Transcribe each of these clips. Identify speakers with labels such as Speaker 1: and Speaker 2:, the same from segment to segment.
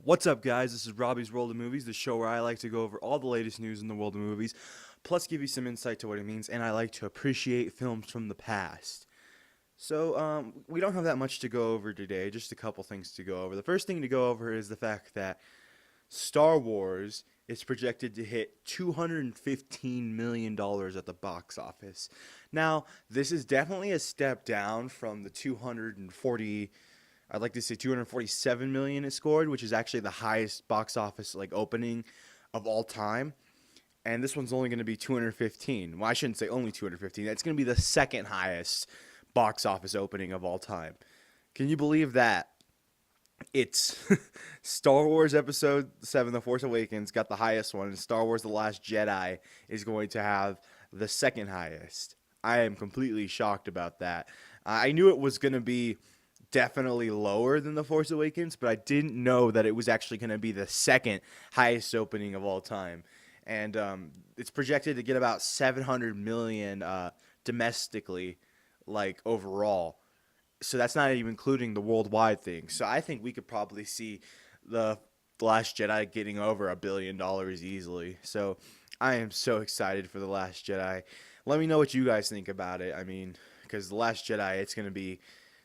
Speaker 1: What's up, guys? This is Robbie's World of Movies, the show where I like to go over all the latest news in the world of movies, plus give you some insight to what it means, and I like to appreciate films from the past. So, we don't have that much to go over today, just a couple things to go over. The first thing to go over is the fact that Star Wars is projected to hit $215 million at the box office. Now, this is definitely a step down from the 240 I'd like to say 247 million it scored, which is actually the highest box office opening of all time. And this one's only going to be 215. Well, I shouldn't say only 215. That's going to be the second highest box office opening of all time. Can you believe that? It's Star Wars Episode 7, The Force Awakens got the highest one, and Star Wars The Last Jedi is going to have the second highest. I am completely shocked about that. I knew it was going to be definitely lower than The Force Awakens, but I didn't know that it was actually going to be the second highest opening of all time. And it's projected to get about 700 million domestically, overall. So that's not even including the worldwide thing. So I think we could probably see the Last Jedi getting over $1 billion easily. So I am so excited for The Last Jedi. Let me know what you guys think about it. I mean, because The Last Jedi, it's going to be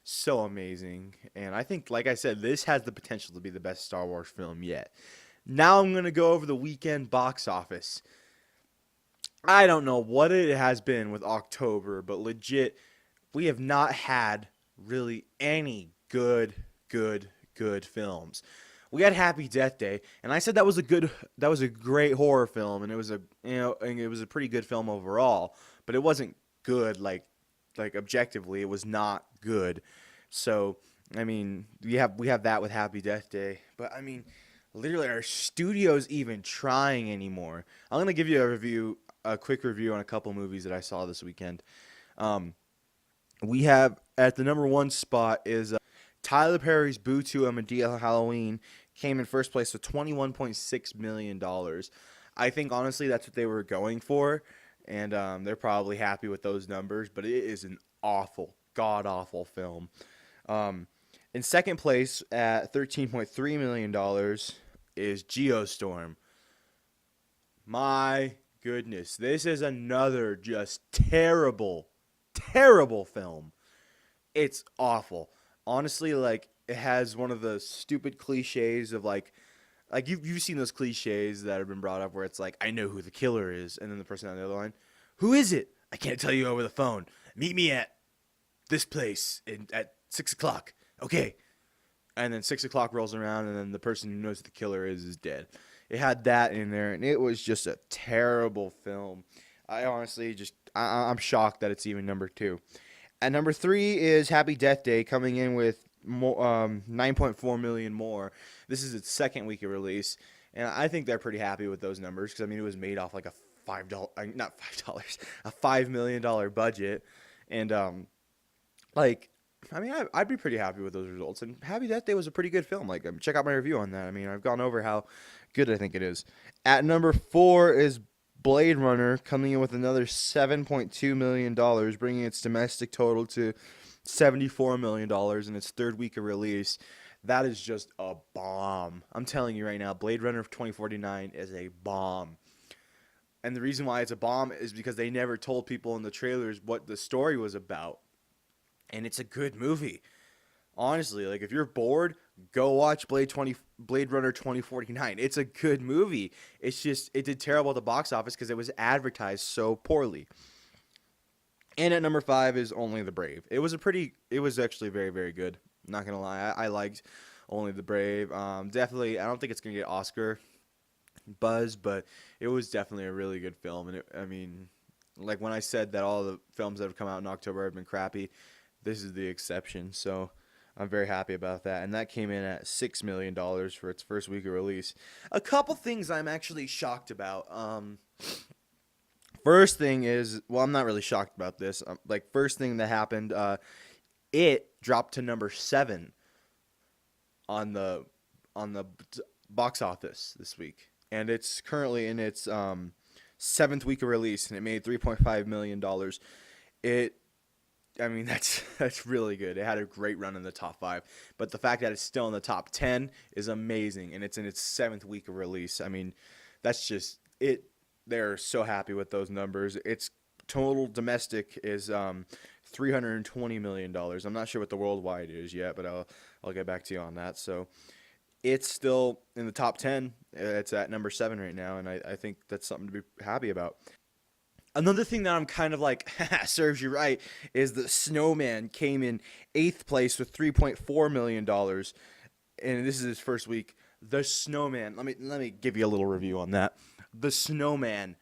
Speaker 1: so amazing. And I think, like I said, this has the potential to be the best Star Wars film yet. Now I'm going to go over the weekend box office. I don't know what it has been with October, but legit, we have not had really any good films. We had Happy Death Day, and I said that was a great horror film, and it was a pretty good film overall, but it wasn't good objectively, it was not good. So, I mean, we have that with Happy Death Day, but I mean, literally, our studio's even trying anymore. I'm gonna give you a quick review on a couple movies that I saw this weekend. We have at the number one spot is Tyler Perry's Boo 2 A Madea Halloween came in first place with $21.6 million. I think honestly that's what they were going for. And they're probably happy with those numbers, but it is an awful, god-awful film. In second place at $13.3 million is Geostorm. My goodness, this is another just terrible film. It's awful. Honestly, it has one of the stupid cliches of you've seen those cliches that have been brought up where it's I know who the killer is, and then the person on the other line, who is it? I can't tell you over the phone. Meet me at this place at 6 o'clock. Okay. And then 6 o'clock rolls around, and then the person who knows who the killer is dead. It had that in there, and it was just a terrible film. I honestly I'm shocked that it's even number 2. At number 3 is Happy Death Day, coming in with 9.4 million more. This is its second week of release, and I think they're pretty happy with those numbers because it was made off a $5 million budget, and I'd be pretty happy with those results. And Happy Death Day was a pretty good film. Check out my review on that. I've gone over how good I think it is. At number 4 is Blade Runner, coming in with another $7.2 million, bringing its domestic total to $74 million in its third week of release. That is just a bomb. I'm telling you right now, Blade Runner 2049 is a bomb. And the reason why it's a bomb is because they never told people in the trailers what the story was about. And it's a good movie. Honestly, if you're bored, go watch Blade Runner 2049. It's a good movie. It's just it did terrible at the box office because it was advertised so poorly. And at number 5 is Only the Brave. It was actually very, very good. Not gonna lie, I liked Only the Brave. Definitely, I don't think it's gonna get Oscar buzz, but it was definitely a really good film. And when I said that all the films that have come out in October have been crappy, this is the exception. So I'm very happy about that. And that came in at $6 million for its first week of release. A couple things I'm actually shocked about. First thing is, I'm not really shocked about this. First thing that happened, it dropped to number 7 on the box office this week, and it's currently in its 7th week of release, and it made $3.5 million. I mean, that's really good. It had a great run in the top 5, but the fact that it's still in the top 10 is amazing, and it's in its 7th week of release. I mean, that's just it. They're so happy with those numbers. Its total domestic is $320 million. I'm not sure what the worldwide is yet, but I'll get back to you on that. So it's still in the top 10. It's at number 7 right now, and I think that's something to be happy about. Another thing that I'm kind of like, serves you right, is the Snowman came in 8th place with $3.4 million, and this is his first week. The Snowman. Let me give you a little review on that. The Snowman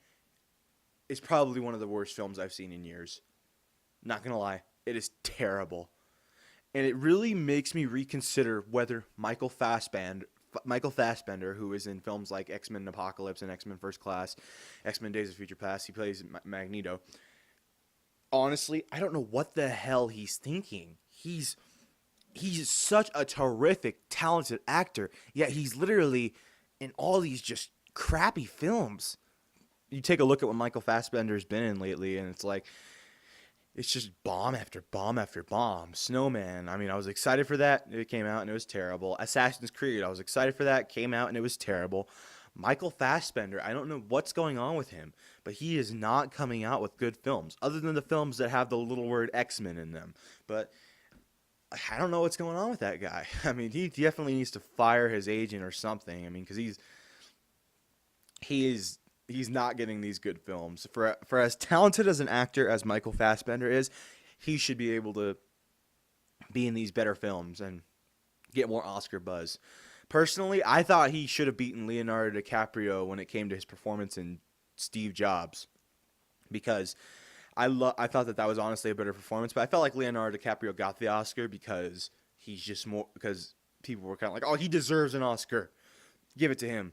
Speaker 1: is probably one of the worst films I've seen in years. Not gonna lie, it is terrible, and it really makes me reconsider whether Michael Fassbender, who is in films like X-Men Apocalypse and X-Men First Class, X-Men Days of Future Past, he plays Magneto. Honestly, I don't know what the hell he's thinking. He's such a terrific, talented actor, yet he's literally in all these just crappy films. You take a look at what Michael Fassbender's been in lately, and it's just bomb after bomb after bomb. Snowman, I mean, I was excited for that. It came out and it was terrible. Assassin's Creed, I was excited for that. Came out and it was terrible. Michael Fassbender, I don't know what's going on with him, but he is not coming out with good films, other than the films that have the little word X-Men in them. But I don't know what's going on with that guy. I mean, he definitely needs to fire his agent or something. I mean, because he's not getting these good films. For as talented as an actor as Michael Fassbender is, he should be able to be in these better films and get more Oscar buzz. Personally, I thought he should have beaten Leonardo DiCaprio when it came to his performance in Steve Jobs, because I thought that was honestly a better performance. But I felt like Leonardo DiCaprio got the Oscar because because people were kind of like, oh, he deserves an Oscar, give it to him.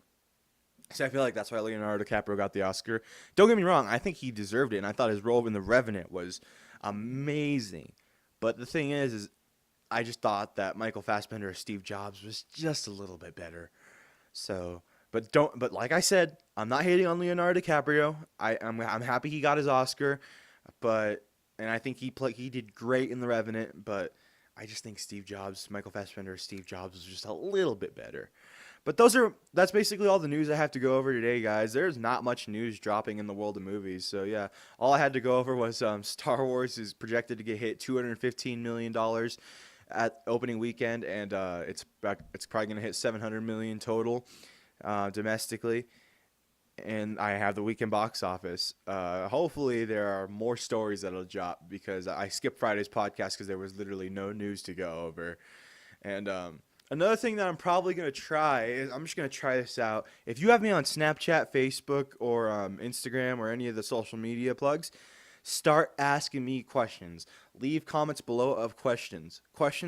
Speaker 1: So I feel like that's why Leonardo DiCaprio got the Oscar. Don't get me wrong, I think he deserved it, and I thought his role in The Revenant was amazing. But the thing is I just thought that Michael Fassbender as Steve Jobs was just a little bit better. So, but like I said, I'm not hating on Leonardo DiCaprio. I'm happy he got his Oscar, and I think he did great in The Revenant. But I just think Michael Fassbender as Steve Jobs was just a little bit better. But that's basically all the news I have to go over today, guys. There's not much news dropping in the world of movies. So yeah, all I had to go over was Star Wars is projected to get hit $215 million at opening weekend, and it's probably going to hit $700 million total domestically. And I have the weekend box office. Hopefully there are more stories that'll drop, because I skipped Friday's podcast because there was literally no news to go over. And another thing that I'm probably going to try is I'm just going to try this out. If you have me on Snapchat, Facebook, or Instagram, or any of the social media plugs, start asking me questions. Leave comments below of questions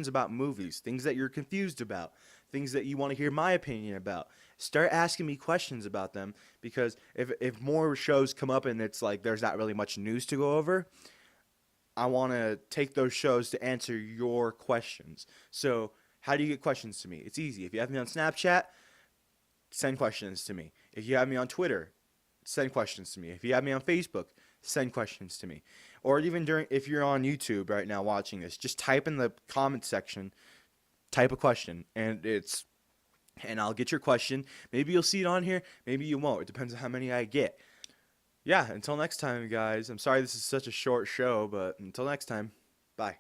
Speaker 1: about movies, things that you're confused about, things that you want to hear my opinion about. Start asking me questions about them, because if more shows come up and it's like there's not really much news to go over, I want to take those shows to answer your questions. So how do you get questions to me? It's easy. If you have me on Snapchat, send questions to me. If you have me on Twitter, send questions to me. If you have me on Facebook, send questions to me. Or even if you're on YouTube right now watching this, just type in the comment section, type a question, and I'll get your question. Maybe you'll see it on here, maybe you won't. It depends on how many I get. Yeah, until next time, guys. I'm sorry this is such a short show, but until next time, bye.